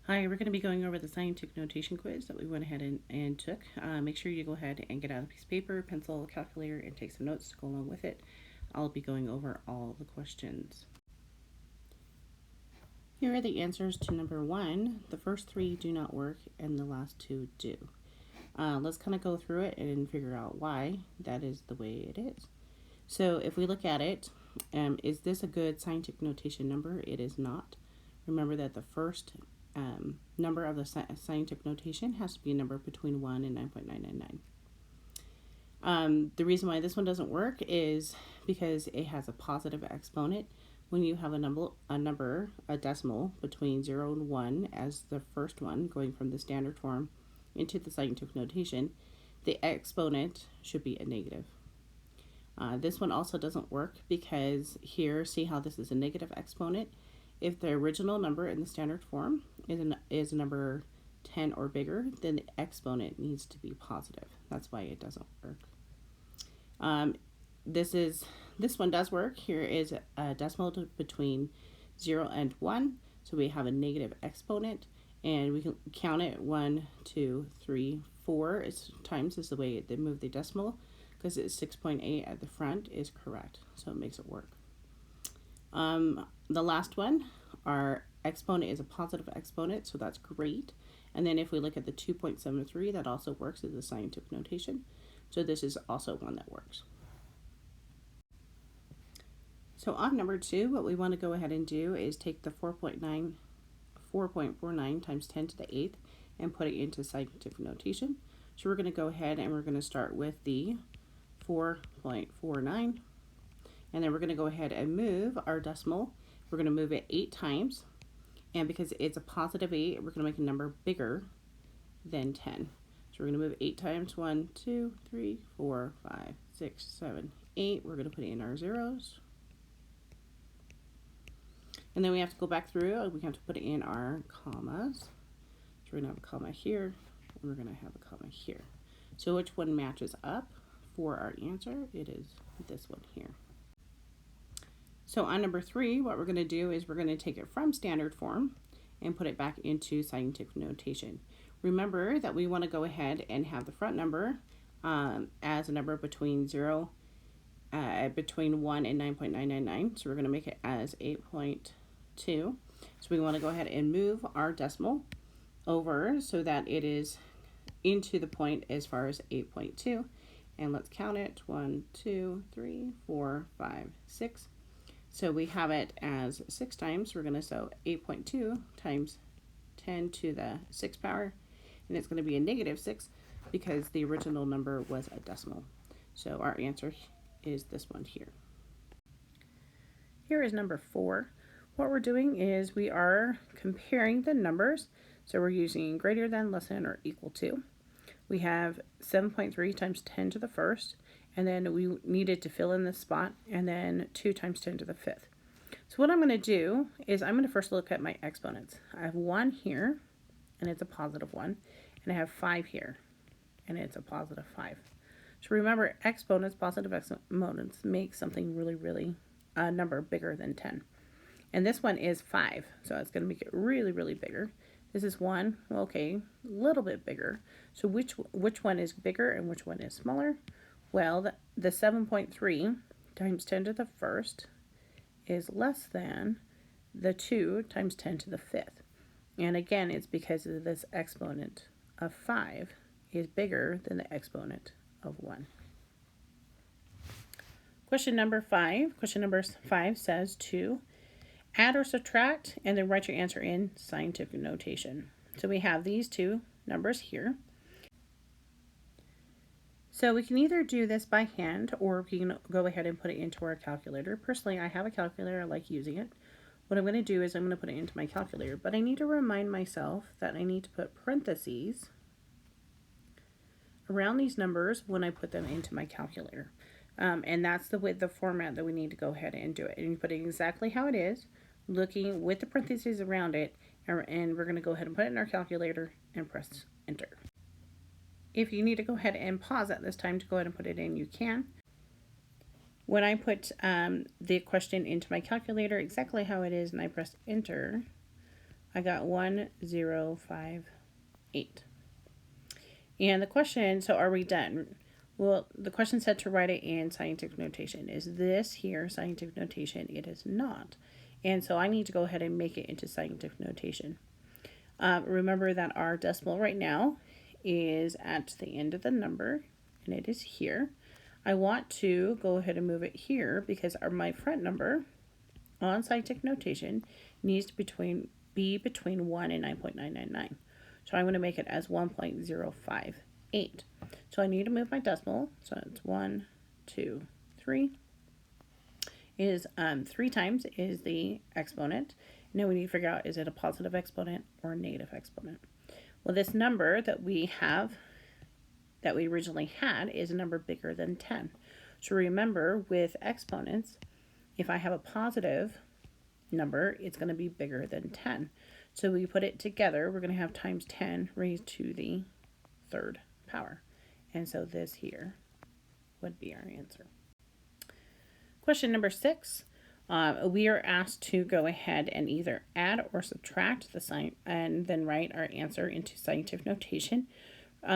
Hi, we're going to be going over the scientific notation quiz that we went ahead and took. Make sure you go ahead and get out a piece of paper, pencil, calculator, and take some notes to go along with it. I'll be going over all the questions. Here are the answers to number 1. The first 3 do not work and the last 2 do. Let's kind of go through it and figure out why that is the way it is. So if we look at it, is this a good scientific notation number? It is not. Remember that the first number of the scientific notation has to be a number between 1 and 9.999. The reason why this one doesn't work is because it has a positive exponent. When you have a decimal between 0 and 1 as the first one, going from the standard form into the scientific notation, the exponent should be a negative. This one also doesn't work because here, see how this is a negative exponent? If the original number in the standard form is a number 10 or bigger, then the exponent needs to be positive. That's why it doesn't work. This one does work. Here is a decimal between 0 and 1. So we have a negative exponent, and we can count it 1, 2, 3, 4 times is the way they move the decimal, because it's 6.8 at the front is correct. So it makes it work. The last one, our exponent is a positive exponent, so that's great. And then if we look at the 2.73, that also works as a scientific notation. So this is also one that works. So on number 2, what we want to go ahead and do is take the 4.49 times 10 to the 8th and put it into scientific notation. So we're going to go ahead and we're going to start with the 4.49. And then we're going to go ahead and move our decimal. We're going to move it 8 times. And because it's a positive 8, we're going to make a number bigger than 10. So we're going to move 8 times. 1, 2, 3, 4, 5, 6, 7, 8. We're going to put in our zeros. And then we have to go back through and we have to put in our commas. So we're going to have a comma here. And we're going to have a comma here. So which one matches up for our answer? It is this one here. So on number 3, what we're going to do is we're going to take it from standard form and put it back into scientific notation. Remember that we want to go ahead and have the front number as a number between 1 and 9.999. So we're going to make it as 8.2. So we want to go ahead and move our decimal over so that it is into the point as far as 8.2. And let's count it. 1, 2, 3, 4, 5, 6. So we have it as 6 times. We're going to so 8.2 times 10 to the 6th power. And it's going to be a negative 6 because the original number was a decimal. So our answer is this one here. Here is number 4. What we're doing is we are comparing the numbers. So we're using greater than, less than, or equal to. We have 7.3 times 10 to the 1st. And then we needed to fill in this spot, and then 2 times 10 to the 5th. So what I'm going to do is I'm going to first look at my exponents. I have 1 here, and it's a positive 1, and I have 5 here, and it's a positive 5. So remember, exponents, positive exponents, make something really, a number bigger than 10. And this one is 5, so it's going to make it really bigger. This is 1, well, okay, a little bit bigger. So which one is bigger and which one is smaller? Well, the 7.3 times 10 to the 1st is less than the 2 times 10 to the 5th. And again, it's because of this exponent of 5 is bigger than the exponent of 1. Question number 5. Question number 5 says to add or subtract and then write your answer in scientific notation. So we have these two numbers here. So we can either do this by hand or we can go ahead and put it into our calculator. Personally, I have a calculator. I like using it. What I'm going to do is I'm going to put it into my calculator, but I need to remind myself that I need to put parentheses around these numbers when I put them into my calculator. And that's the format that we need to go ahead and do it. And you put it exactly how it is, looking with the parentheses around it, and we're going to go ahead and put it in our calculator and press enter. If you need to go ahead and pause at this time to go ahead and put it in, you can. When I put the question into my calculator exactly how it is and I press enter, I got 1058. And the question, so are we done? Well, the question said to write it in scientific notation. Is this here scientific notation? It is not. And so I need to go ahead and make it into scientific notation. Remember that our decimal right now is at the end of the number, and it is here. I want to go ahead and move it here because my front number on scientific notation needs to be between 1 and 9.999. So I'm going to make it as 1.058. So I need to move my decimal. So it's 1, 2, 3. Is 3 times is the exponent. Now we need to figure out, is it a positive exponent or a negative exponent? Well, this number that we have, that we originally had, is a number bigger than 10. So remember, with exponents, if I have a positive number, it's going to be bigger than 10. So we put it together, we're going to have times 10 raised to the third power. And so this here would be our answer. Question number 6. We are asked to go ahead and either add or subtract the sign and then write our answer into scientific notation.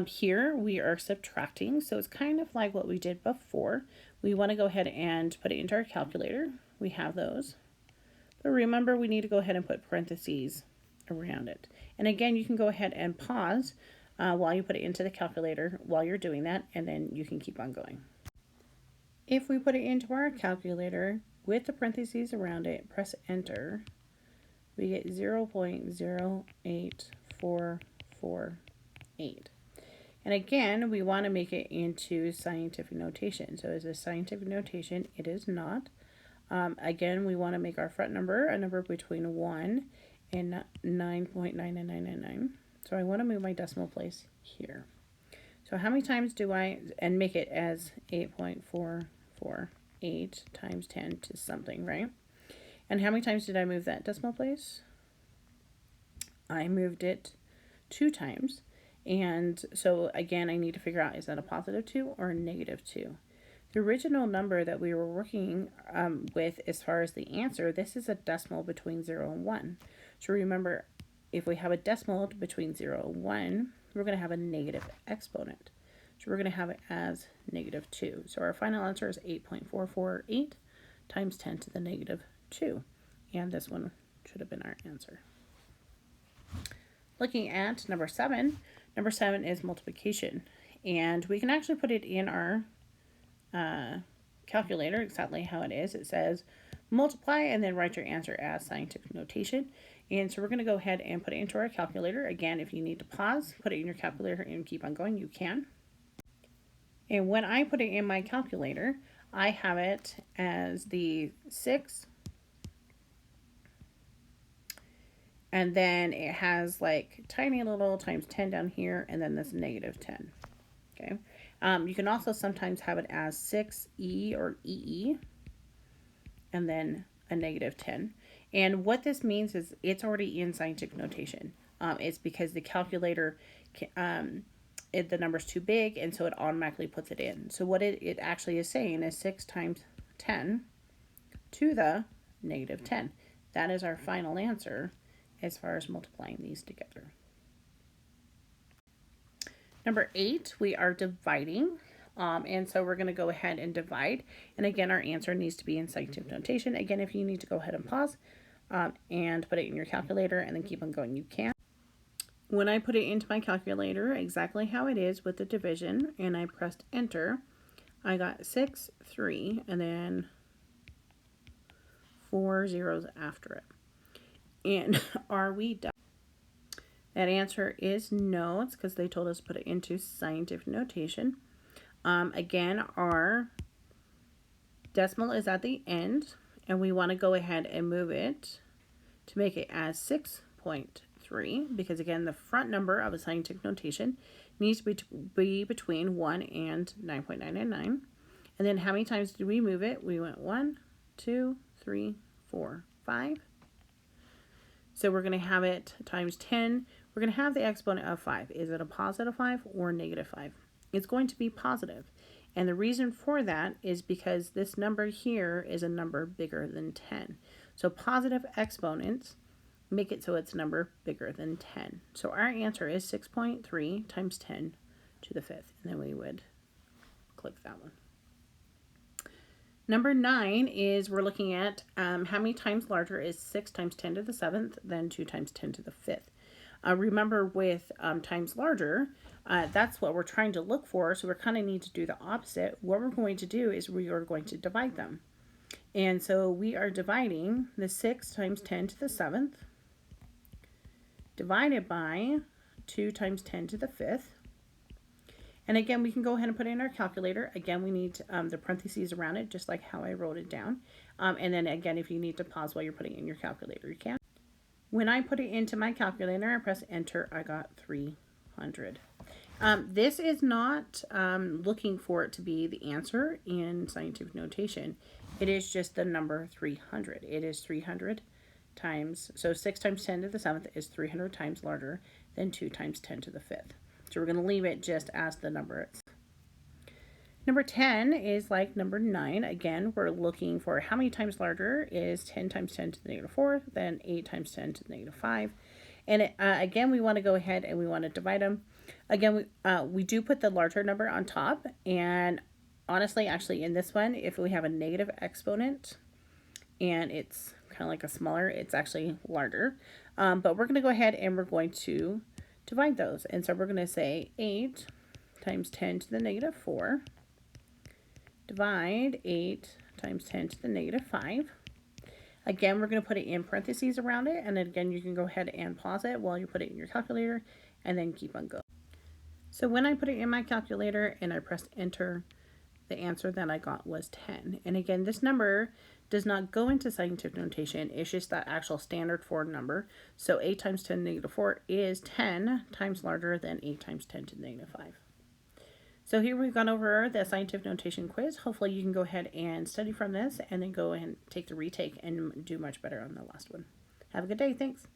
Here we are subtracting, so it's kind of like what we did before. We want to go ahead and put it into our calculator. We have those. But remember, we need to go ahead and put parentheses around it. And again, you can go ahead and pause while you put it into the calculator while you're doing that, and then you can keep on going. If we put it into our calculator with the parentheses around it, press enter, we get 0.08448. And again, we want to make it into scientific notation. So is this scientific notation? It is not. Again, we want to make our front number a number between 1 and 9.99999. So I want to move my decimal place here. So how many times do I, and make it as 8.448 times 10 to something, right? And how many times did I move that decimal place? I moved it 2 times. And so again, I need to figure out, is that a positive 2 or a negative 2? The original number that we were working with as far as the answer, this is a decimal between 0 and 1. So remember, if we have a decimal between 0 and 1, we're going to have a negative exponent. So we're going to have it as negative 2. So our final answer is 8.448 times 10 to the negative 2. And this one should have been our answer. Looking at number 7. Number 7 is multiplication. And we can actually put it in our calculator exactly how it is. It says multiply and then write your answer as scientific notation. And so we're going to go ahead and put it into our calculator. Again, if you need to pause, put it in your calculator and keep on going, you can. And when I put it in my calculator, I have it as the 6. And then it has like tiny little times 10 down here, and then this negative 10. Okay. You can also sometimes have it as 6E or EE, and then a negative 10. And what this means is it's already in scientific notation. It's because the calculator, the number's too big, and so it automatically puts it in. So what it actually is saying is 6 times 10 to the negative 10. That is our final answer as far as multiplying these together. Number 8, we are dividing. And so we're going to go ahead and divide. And again, our answer needs to be in scientific notation. Again, if you need to go ahead and pause and put it in your calculator and then keep on going, you can. When I put it into my calculator, exactly how it is with the division, and I pressed enter, I got 6, 3, and then 4 zeros after it. And are we done? That answer is no. It's because they told us to put it into scientific notation. Again, our decimal is at the end, and we want to go ahead and move it to make it as 6.3, because again, the front number of a scientific notation needs to be between 1 and 9.999. And then how many times did we move it? We went 1, 2, 3, 4, 5. So we're going to have it times 10. We're going to have the exponent of 5. Is it a positive 5 or negative 5? It's going to be positive. And the reason for that is because this number here is a number bigger than 10. So positive exponents make it so it's a number bigger than 10. So our answer is 6.3 times 10 to the 5th. And then we would click that one. Number 9 is we're looking at how many times larger is 6 times 10 to the 7th than 2 times 10 to the 5th. Remember with times larger, that's what we're trying to look for. So we kind of need to do the opposite. What we're going to do is we are going to divide them. And so we are dividing the 6 times 10 to the 7th divided by 2 times 10 to the 5th. And again, we can go ahead and put it in our calculator. Again, we need the parentheses around it, just like how I wrote it down. And then again, if you need to pause while you're putting it in your calculator, you can. When I put it into my calculator, I press enter, I got 300. This is not looking for it to be the answer in scientific notation. It is just the number 300. It is 300 times, so 6 times 10 to the 7th is 300 times larger than 2 times 10 to the 5th. So we're going to leave it just as the number is. Number 10 is like number 9. Again, we're looking for how many times larger is 10 times 10 to the negative 4, then 8 times 10 to the negative 5. And again, we want to go ahead and we want to divide them. Again, we do put the larger number on top. And honestly, actually in this one, if we have a negative exponent and it's kind of like a smaller, it's actually larger. But we're going to go ahead and we're going to divide those. And so we're going to say 8 times 10 to the negative 4 divide 8 times 10 to the negative 5. Again, we're going to put it in parentheses around it. And then again, you can go ahead and pause it while you put it in your calculator and then keep on going. So when I put it in my calculator and I pressed enter, the answer that I got was 10. And again, this number does not go into scientific notation. It's just that actual standard for number. So 8 times 10 to the negative 4 is 10 times larger than 8 times 10 to the negative 5. So here we've gone over the scientific notation quiz. Hopefully you can go ahead and study from this and then go and take the retake and do much better on the last one. Have a good day. Thanks.